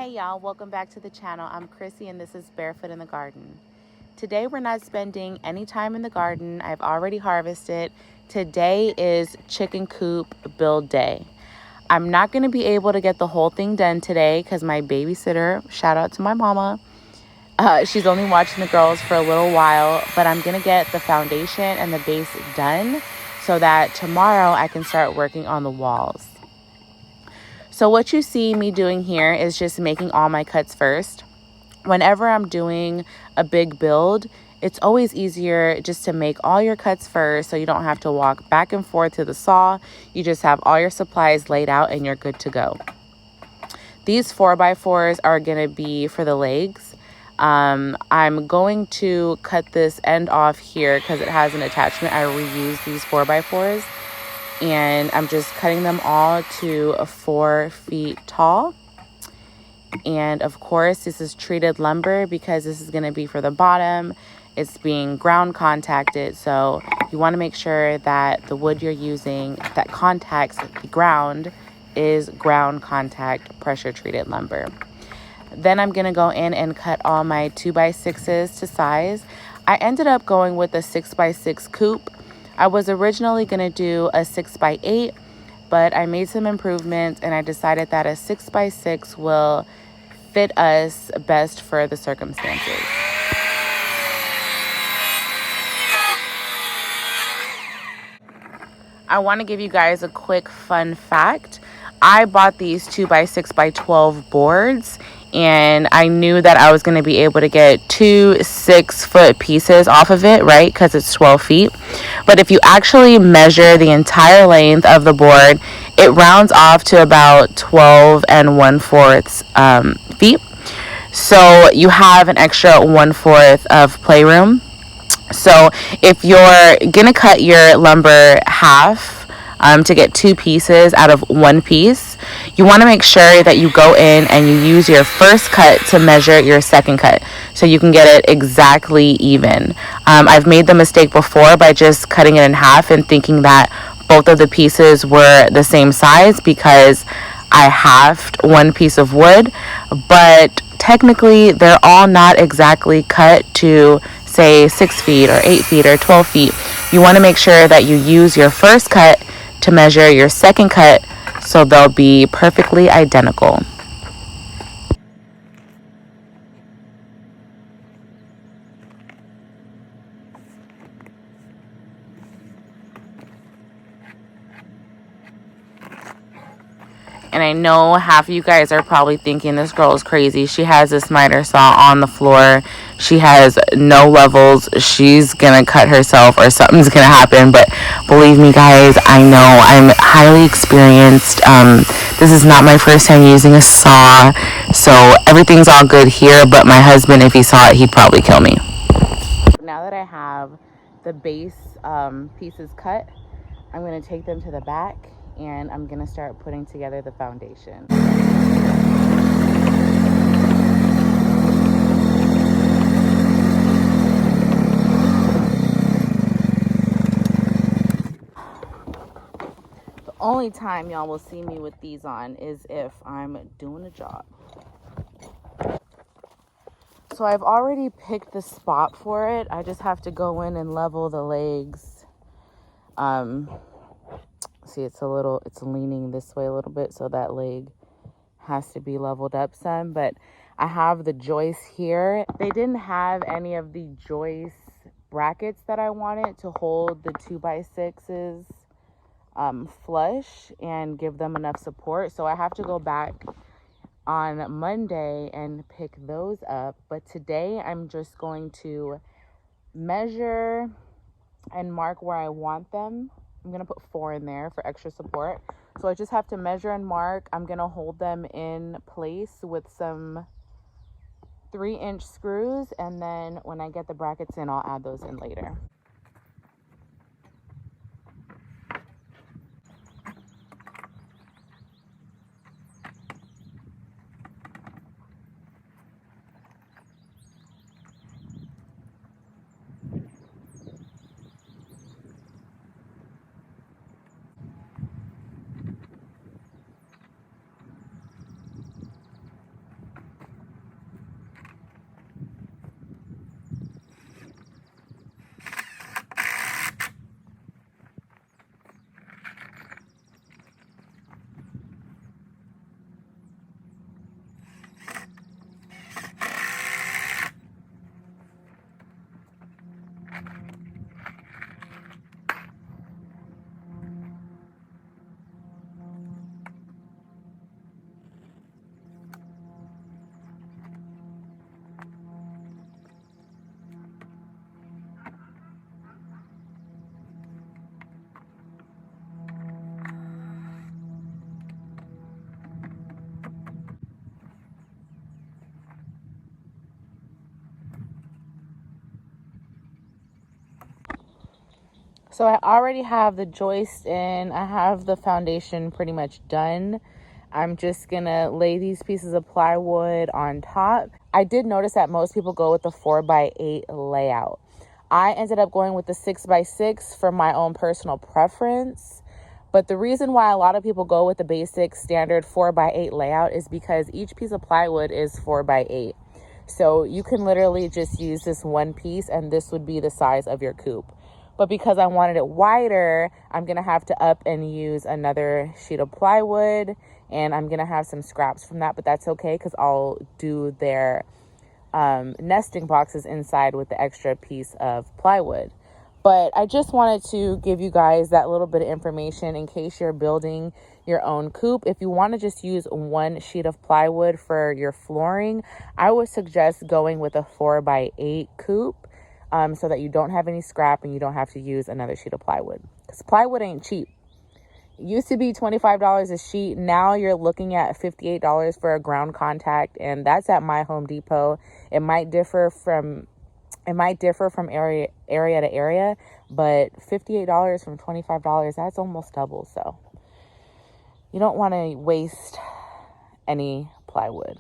Hey y'all, welcome back to the channel. I'm Chrissy and this is Barefoot in the Garden. Today we're not spending any time in the garden. I've already harvested. Today is chicken coop build day. I'm not going to be able to get the whole thing done today because my babysitter, shout out to my mama, she's only watching the girls for a little while, but I'm going to get the foundation and the base done so that tomorrow I can start working on the walls. So what you see me doing here is just making all my cuts first. Whenever I'm doing a big build, it's always easier just to make all your cuts first so you don't have to walk back and forth to the saw. You just have all your supplies laid out and you're good to go. These 4x4s are going to be for the legs. I'm going to cut this end off here because it has an attachment. I reuse these 4x4s. And I'm just cutting them all to 4 feet tall. And of course, this is treated lumber because this is going to be for the bottom. It's being ground contacted, so you want to make sure that the wood you're using that contacts the ground is ground contact pressure treated lumber. Then I'm going to go in and cut all my 2x6s to size. I ended up going with a 6x6 Coop. I was originally going to do a 6x8, but I made some improvements and I decided that a 6x6 will fit us best for the circumstances. I want to give you guys a quick fun fact. I bought these 2x6x12 boards and I knew that I was going to be able to get 2 6-foot pieces off of it, right? Because it's 12 feet. But if you actually measure the entire length of the board, it rounds off to about 12 1/4 feet. So you have an extra 1/4 of playroom. So if you're gonna cut your lumber half to get 2 pieces out of 1 piece, you want to make sure that you go in and you use your first cut to measure your second cut so you can get it exactly even. I've made the mistake before by just cutting it in half and thinking that both of the pieces were the same size because I halved 1 piece of wood, but technically they're all not exactly cut to say 6 feet or 8 feet or 12 feet. You want to make sure that you use your first cut to measure your second cut so they'll be perfectly identical. And I know half of you guys are probably thinking this girl is crazy. She has this miter saw on the floor. She has no levels. She's going to cut herself or something's going to happen. But believe me, guys, I know I'm highly experienced. This is not my first time using a saw. So everything's all good here. But my husband, if he saw it, he'd probably kill me. Now that I have the base pieces cut, I'm going to take them to the back and I'm going to start putting together the foundation. The only time y'all will see me with these on is if I'm doing a job. So I've already picked the spot for it. I just have to go in and level the legs. See, it's leaning this way a little bit, so that leg has to be leveled up some. But I have the joist here. They didn't have any of the joist brackets that I wanted to hold the 2x6s flush and give them enough support. So I have to go back on Monday and pick those up. But today I'm just going to measure and mark where I want them. I'm going to put 4 in there for extra support. So I just have to measure and mark. I'm going to hold them in place with some 3-inch screws. And then when I get the brackets in, I'll add those in later. So I already have the joist in. I have the foundation pretty much done. I'm just gonna lay these pieces of plywood on top. I did notice that most people go with the 4x8 layout. I ended up going with the 6x6 for my own personal preference. But the reason why a lot of people go with the basic standard 4x8 layout is because each piece of plywood is 4x8. So you can literally just use this one piece and this would be the size of your coop. But because I wanted it wider, I'm going to have to up and use another sheet of plywood, and I'm going to have some scraps from that, but that's okay because I'll do their nesting boxes inside with the extra piece of plywood. But I just wanted to give you guys that little bit of information in case you're building your own coop. If you want to just use one sheet of plywood for your flooring, I would suggest going with a 4x8 coop. So that you don't have any scrap and you don't have to use another sheet of plywood. Because plywood ain't cheap. It used to be $25 a sheet. Now you're looking at $58 for a ground contact, and that's at my Home Depot. It might differ from area to area, but $58 from $25, that's almost double. So you don't want to waste any plywood.